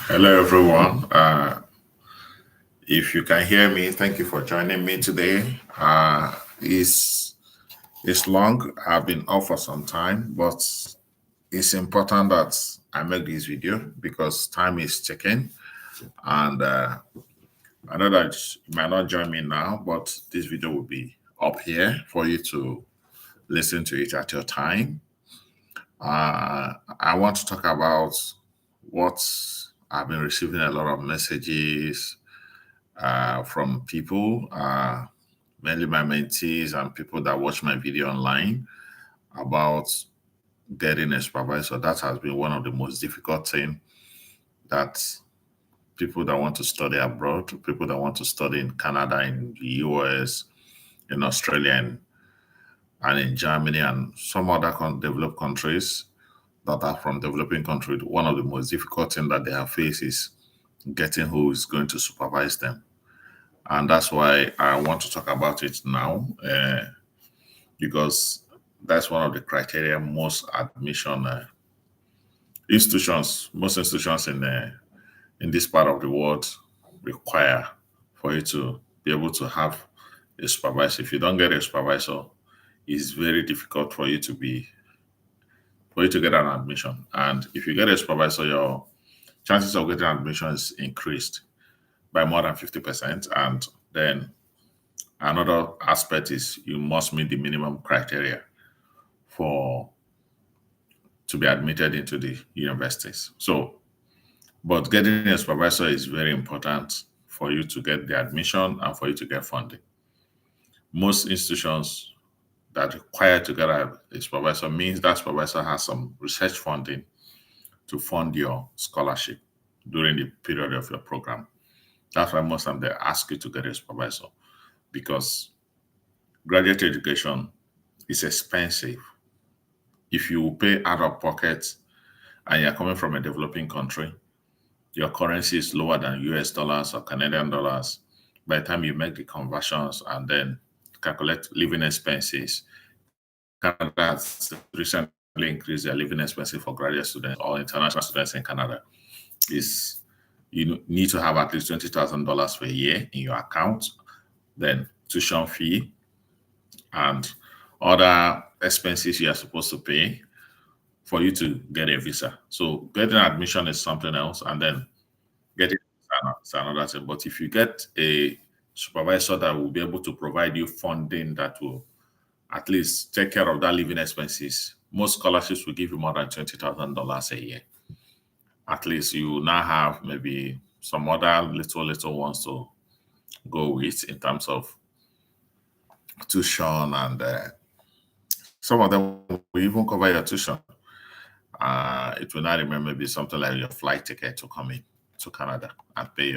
Hello, everyone. If you can hear me, thank you for joining me today. It's long. I've been off for some time, but it's important that I make this video because time is ticking, and I know that you might not join me now, but this video will be up here for you to listen to it at your time. I want to talk about what I've been receiving a lot of messages from people, mainly my mentees and people that watch my video online about getting a supervisor. That has been one of the most difficult things that people that want to study abroad, people that want to study in Canada, in the US, in Australia, and in Germany, and some other developed countries that are from developing countries, one of the most difficult things that they have faced is getting who is going to supervise them. And that's why I want to talk about it now, because that's one of the criteria most institutions in this part of the world require for you to be able to have a supervisor. If you don't get a supervisor, it's very difficult for you to get an admission. And if you get a supervisor, your chances of getting admission is increased by more than 50%. And then another aspect is you must meet the minimum criteria for to be admitted into the universities. But getting a supervisor is very important for you to get the admission and for you to get funding. Most institutions that require to get a supervisor means that supervisor has some research funding to fund your scholarship during the period of your program. That's why most of them they ask you to get a supervisor because graduate education is expensive. If you pay out of pocket and you're coming from a developing country, your currency is lower than US dollars or Canadian dollars. By the time you make the conversions and then calculate living expenses, Canada has recently increased their living expenses for graduate students or international students in Canada. Is you need to have at least $20,000 per year in your account, then tuition fee and other expenses you are supposed to pay for you to get a visa. So getting admission is something else, and then getting is another thing. But if you get a supervisor that will be able to provide you funding that will at least take care of that living expenses, most scholarships will give you more than $20,000 a year. At least you now have maybe some other little ones to go with in terms of tuition, and some of them will even cover your tuition. It will not remember maybe something like your flight ticket to come in to Canada and pay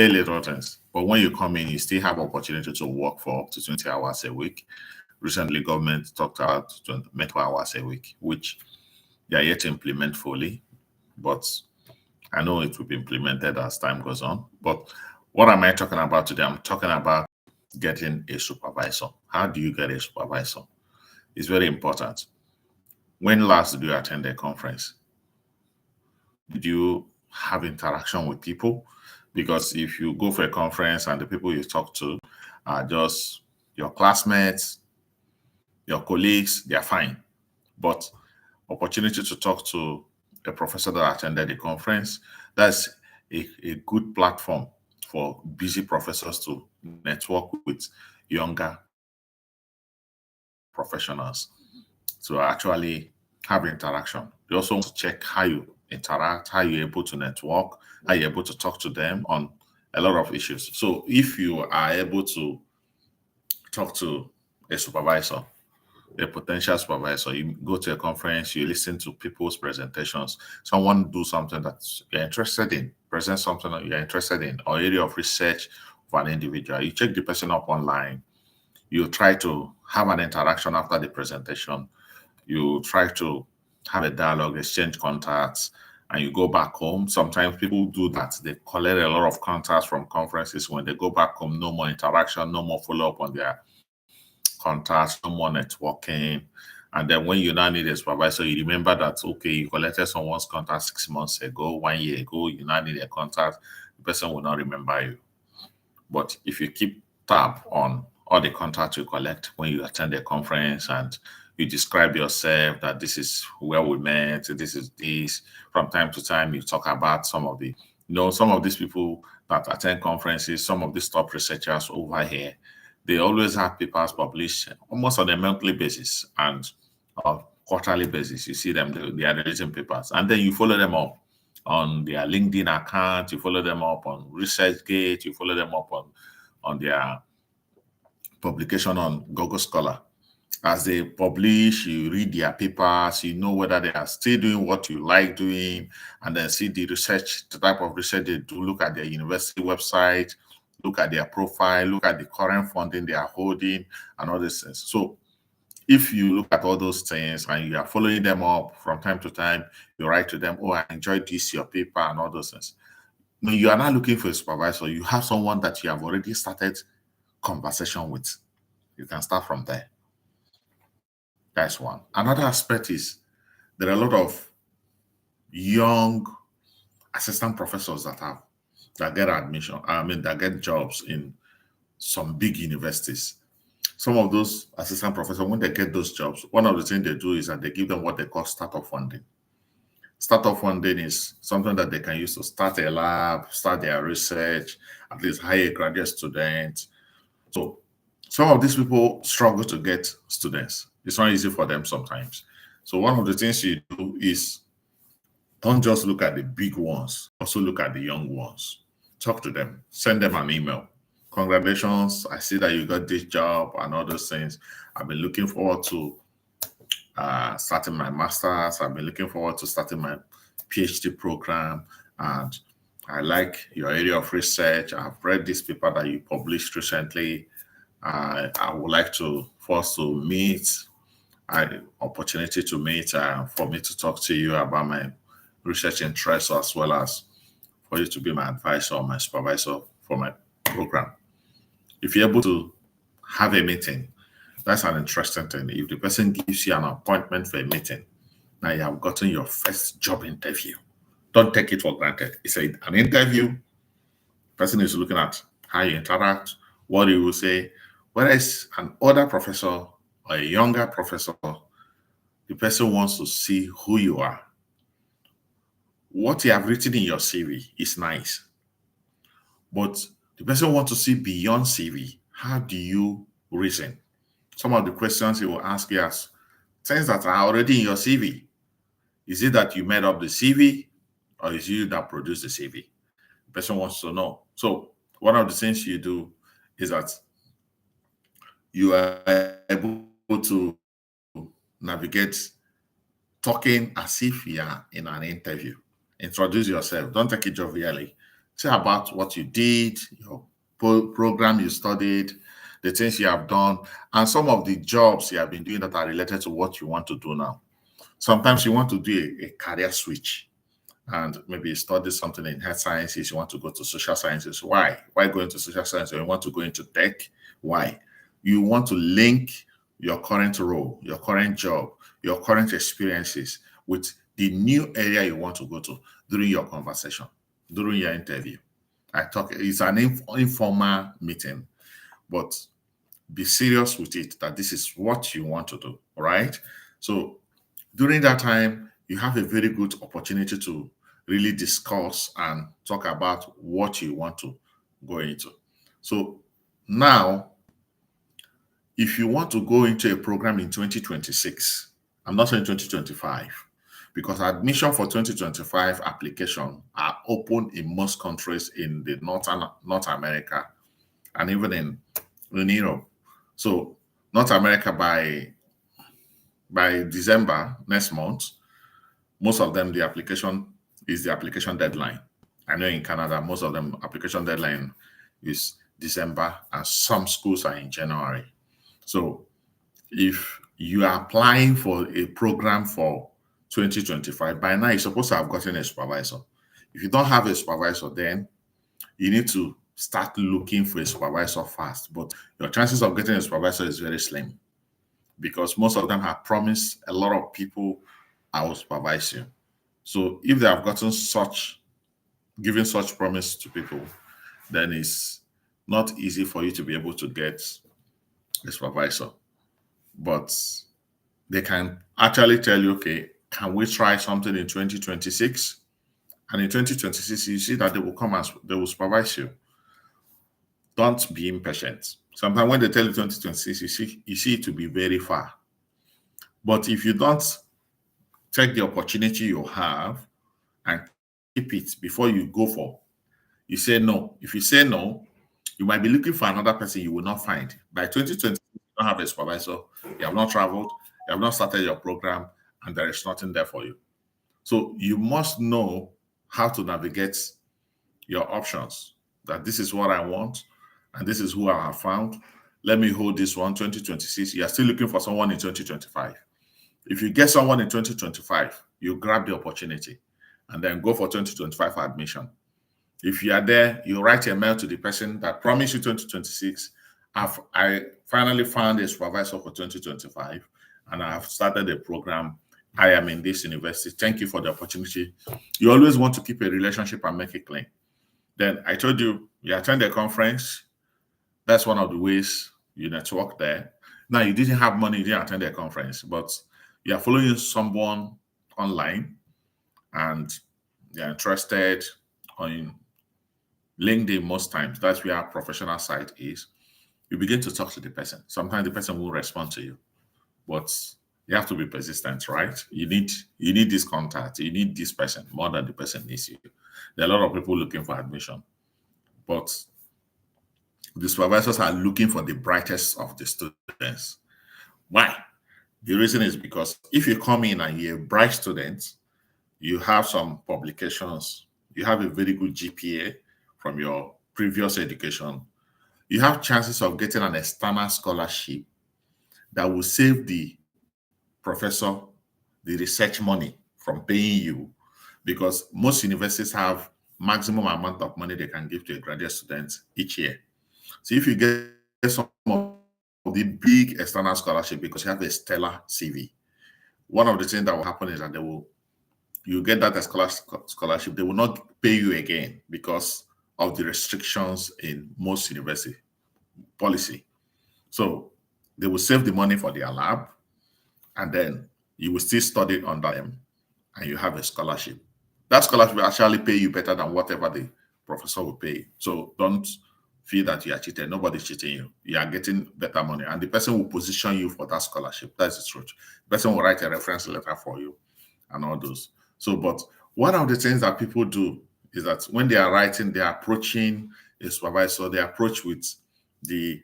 little things. But when you come in, you still have opportunity to work for up to 20 hours a week. Recently, government talked about 20 hours a week, which they are yet to implement fully. But I know it will be implemented as time goes on. But what am I talking about today? I'm talking about getting a supervisor. How do you get a supervisor? It's very important. When last did you attend a conference? Did you have interaction with people? Because if you go for a conference and the people you talk to are just your classmates, your colleagues, they're fine. But opportunity to talk to a professor that attended the conference, that's a good platform for busy professors to network with younger professionals to actually have interaction. They also want to check how you interact, how you're able to network, how you're able to talk to them on a lot of issues. So if you are able to talk to a supervisor, a potential supervisor, you go to a conference, you listen to people's presentations, someone do something that you're interested in, present something that you're interested in, or area of research of an individual. You check the person up online, you try to have an interaction after the presentation, you try to have a dialogue, exchange contacts, and you go back home. Sometimes people do that. They collect a lot of contacts from conferences. When they go back home, no more interaction, no more follow-up on their contacts, no more networking. And then when you now need a supervisor, you remember that, okay, you collected someone's contact 6 months ago, 1 year ago, you now need a contact, the person will not remember you. But if you keep tab on all the contacts you collect when you attend a conference and you describe yourself that this is where we met, this is this, from time to time you talk about some of the, some of these people that attend conferences, some of these top researchers over here, they always have papers published almost on a monthly basis and quarterly basis. You see them, they are releasing papers, and then you follow them up on their LinkedIn account, you follow them up on ResearchGate, you follow them up on their publication on Google Scholar. As they publish, you read their papers, you know whether they are still doing what you like doing, and then see the research, the type of research they do, look at their university website, look at their profile, look at the current funding they are holding, and all these things. So if you look at all those things and you are following them up from time to time, you write to them, oh, I enjoyed this, your paper, and all those things. When you are not looking for a supervisor, you have someone that you have already started conversation with. You can start from there. That's one. Another aspect is there are a lot of young assistant professors that get admission, that get jobs in some big universities. Some of those assistant professors, when they get those jobs, one of the things they do is that they give them what they call startup funding. Startup funding is something that they can use to start a lab, start their research, at least hire a graduate student. So some of these people struggle to get students. It's not easy for them sometimes. So one of the things you do is don't just look at the big ones, also look at the young ones. Talk to them, send them an email. Congratulations, I see that you got this job and all those things. I've been looking forward to starting my master's. I've been looking forward to starting my PhD program. And I like your area of research. I've read this paper that you published recently. I would like for us to meet, opportunity to meet, for me to talk to you about my research interests, as well as for you to be my advisor or my supervisor for my program. If you're able to have a meeting, that's an interesting thing. If the person gives you an appointment for a meeting, now you have gotten your first job interview. Don't take it for granted. It's an interview. The person is looking at how you interact, what you will say. Whereas an older professor or a younger professor, the person wants to see who you are. What you have written in your CV is nice, but the person wants to see beyond CV. How do you reason? Some of the questions he will ask you as things that are already in your CV. Is it that you made up the CV, or is it you that produced the CV? The person wants to know. So one of the things you do is that you are able to navigate talking as if you are in an interview. Introduce yourself. Don't take it jovially. Say about what you did, your program you studied, the things you have done, and some of the jobs you have been doing that are related to what you want to do now. Sometimes you want to do a career switch and maybe you study something in health sciences, you want to go to social sciences. Why? Why go into social sciences? You want to go into tech? Why? You want to link your current role, your current job, your current experiences with the new area you want to go to during your conversation, during your interview. It's an informal meeting, but be serious with it that this is what you want to do, all right? So during that time, you have a very good opportunity to really discuss and talk about what you want to go into. So now, if you want to go into a program in 2026, I'm not saying 2025, because admission for 2025 application are open in most countries in the North America and even in Europe. So North America by December next month, most of them the application deadline. I know in Canada, most of them application deadline is December, and some schools are in January. So if you are applying for a program for 2025, by now you're supposed to have gotten a supervisor. If you don't have a supervisor, then you need to start looking for a supervisor fast. But your chances of getting a supervisor is very slim. because most of them have promised a lot of people, I will supervise you. So if they have given such promise to people, then it's not easy for you to be able to get a supervisor. But they can actually tell you, okay, can we try something in 2026? And in 2026, you see that they will come and they will supervise you. Don't be impatient. Sometimes when they tell you 2026, you see it to be very far. But if you don't take the opportunity you have and keep it before you go for, you say no. If you say no, you might be looking for another person you will not find. By 2020, you don't have a supervisor, you have not traveled, you have not started your program, and there is nothing there for you. So you must know how to navigate your options, that this is what I want, and this is who I have found. Let me hold this one, 2026. You are still looking for someone in 2025. If you get someone in 2025, you grab the opportunity and then go for 2025 admission. If you are there, you write a mail to the person that promised you 2026. I finally found a supervisor for 2025 and I have started a program. I am in this university. Thank you for the opportunity. You always want to keep a relationship and make it clean. Then I told you, you attend a conference. That's one of the ways you network there. Now, you didn't have money, you didn't attend a conference, but you are following someone online and you're interested on LinkedIn most times. That's where our professional site is. You begin to talk to the person. Sometimes the person will respond to you, but you have to be persistent, right? You need this contact. You need this person more than the person needs you. There are a lot of people looking for admission, but the supervisors are looking for the brightest of the students. Why? The reason is because if you come in and you're a bright student, you have some publications, you have a very good GPA from your previous education, you have chances of getting an external scholarship that will save the professor the research money from paying you, because most universities have maximum amount of money they can give to a graduate student each year. So if you get some of the big external scholarship because you have a stellar CV, one of the things that will happen is that you get that scholarship, they will not pay you again because of the restrictions in most university policy. So they will save the money for their lab, and then you will still study under them, and you have a scholarship. That scholarship will actually pay you better than whatever the professor will pay. So don't feel that you are cheated. Nobody's cheating you. You are getting better money, and the person will position you for that scholarship. That's the truth. The person will write a reference letter for you and all those. So, but one of the things that people do is that when they are writing, they are approaching a supervisor, they approach with the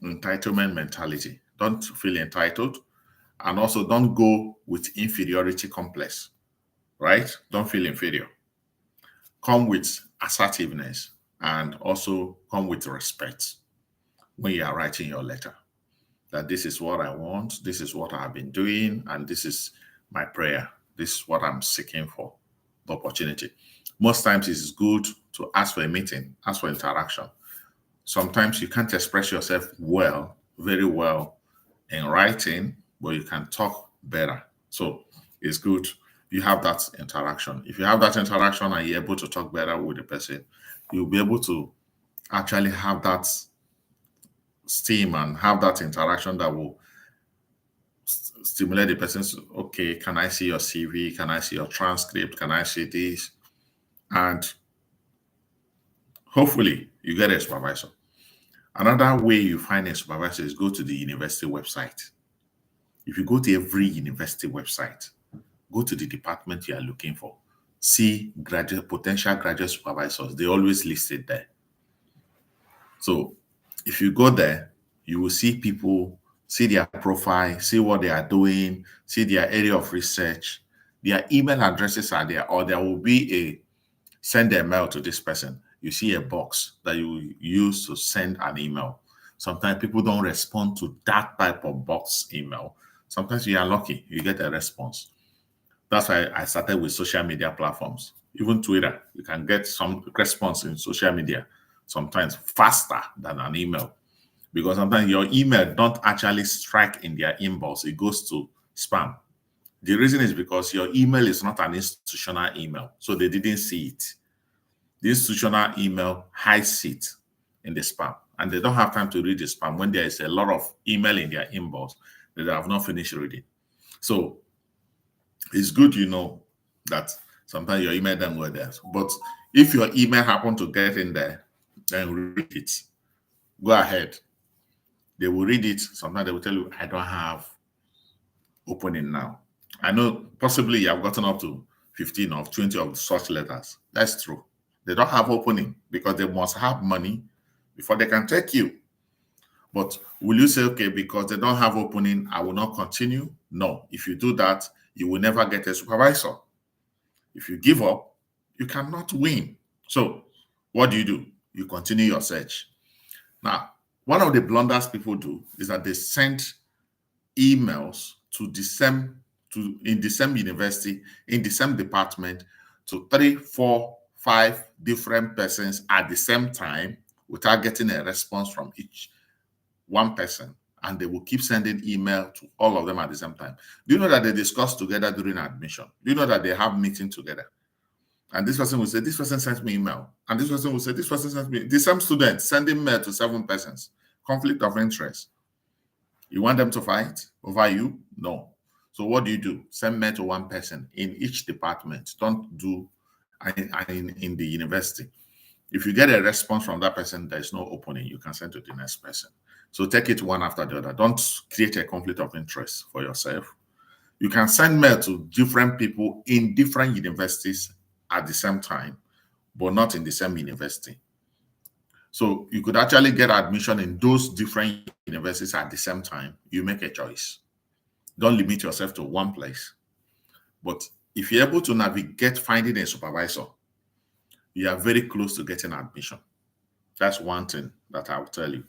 entitlement mentality. Don't feel entitled, and also don't go with inferiority complex, right? Don't feel inferior. Come with assertiveness and also come with respect when you are writing your letter. That this is what I want, this is what I have been doing, and this is my prayer. This is what I'm seeking for, the opportunity. Most times it's good to ask for a meeting, ask for interaction. Sometimes you can't express yourself well, very well in writing, but you can talk better. So it's good you have that interaction. If you have that interaction and you're able to talk better with the person, you'll be able to actually have that steam and have that interaction that will stimulate the person's, okay, can I see your CV? Can I see your transcript? Can I see this? And hopefully you get a supervisor. Another way you find a supervisor is go to the university website. If you go to every university website, go to the department you are looking for, see potential graduate supervisors. They always listed there. So if you go there, you will see people, see their profile, see what they are doing, see their area of research. Their email addresses are there, or there will be a send a mail to this person. You see a box that you use to send an email. Sometimes people don't respond to that type of box email. Sometimes you are lucky, you get a response. That's why I started with social media platforms. Even Twitter, you can get some response in social media, sometimes faster than an email. because sometimes your email don't actually strike in their inbox. It goes to spam. The reason is because your email is not an institutional email, so they didn't see it. The institutional email hides it in the spam, and they don't have time to read the spam when there is a lot of email in their inbox that they have not finished reading. So it's good that sometimes your email don't go there. But if your email happen to get in there, then read it. Go ahead. They will read it. Sometimes they will tell you, I don't have opening now. I know possibly you have gotten up to 15 or 20 of such letters. That's true. They don't have opening because they must have money before they can take you. But will you say, okay, because they don't have opening, I will not continue? No. If you do that, you will never get a supervisor. If you give up, you cannot win. So what do? You continue your search. Now, one of the blunders people do is that they send emails in the same university, in the same department, to 3, 4, 5 different persons at the same time without getting a response from each one person. And they will keep sending email to all of them at the same time. Do you know that they discuss together during admission? Do you know that they have meeting together? And this person will say, this person sent me email. And this person will say, this person sent me. The same student sending mail to 7 persons. Conflict of interest. You want them to fight over you? No. So what do? Send mail to one person in each department. Don't do in the university. If you get a response from that person, there is no opening, you can send to the next person. So take it one after the other. Don't create a conflict of interest for yourself. You can send mail to different people in different universities at the same time, but not in the same university. So you could actually get admission in those different universities at the same time. You make a choice. Don't limit yourself to one place. But if you're able to navigate finding a supervisor, you are very close to getting admission. That's one thing that I'll tell you.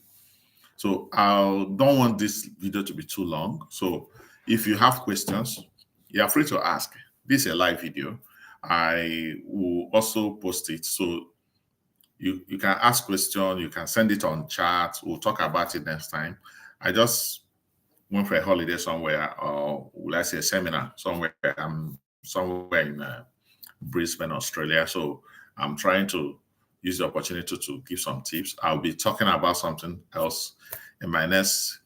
So I don't want this video to be too long. So if you have questions, you are free to ask. This is a live video. I will also post it. So you can ask questions, you can send it on chat. We'll talk about it next time. I just went for a holiday somewhere, or will I say a seminar somewhere. I'm somewhere in Brisbane, Australia. So I'm trying to use the opportunity to give some tips. I'll be talking about something else in my next.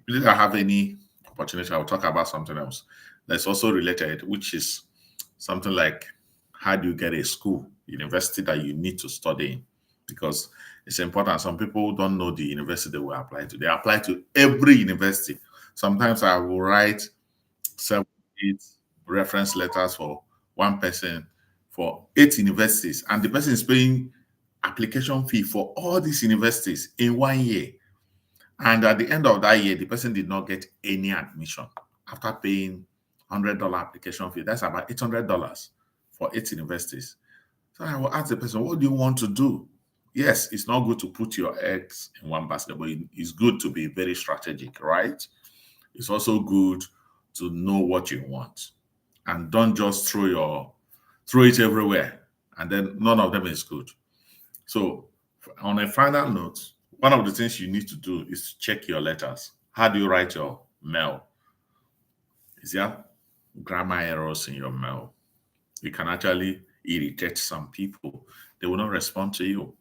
If I have any opportunity, I'll talk about something else that's also related, which is something like how do you get a school, university that you need to study in? Because it's important. Some people don't know the university they will apply to. They apply to every university. Sometimes I will write 7, 8 reference letters for one person for 8 universities, and the person is paying application fee for all these universities in 1 year. And at the end of that year, the person did not get any admission after paying $100 application fee. That's about $800 for 8 universities. So I will ask the person, what do you want to do? Yes, it's not good to put your eggs in one basket, but it's good to be very strategic, right? It's also good to know what you want, and don't just throw it everywhere, and then none of them is good. So on a final note, one of the things you need to do is to check your letters. How do you write your mail? Is there grammar errors in your mail? You can actually irritate some people. They will not respond to you,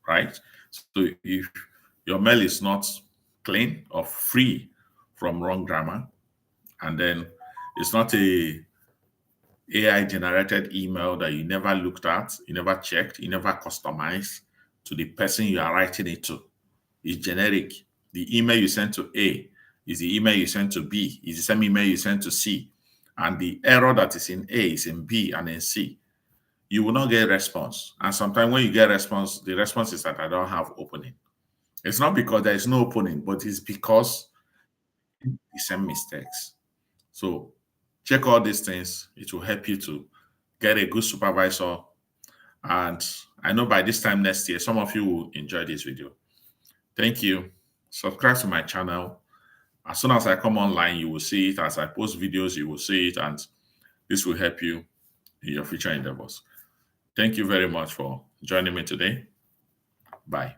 right? So if your mail is not clean or free from wrong grammar, and then it's not a AI generated email that you never looked at, you never checked, you never customized to the person you are writing it to. It's generic. The email you send to A is the email you send to B, is the same email you send to C. And the error that is in A is in B and in C. You will not get a response. And sometimes when you get a response, the response is that I don't have opening. It's not because there is no opening, but it's because the same mistakes. So check all these things. It will help you to get a good supervisor. And I know by this time next year, some of you will enjoy this video. Thank you. Subscribe to my channel. As soon as I come online, you will see it. As I post videos, you will see it. And this will help you in your future endeavors. Thank you very much for joining me today. Bye.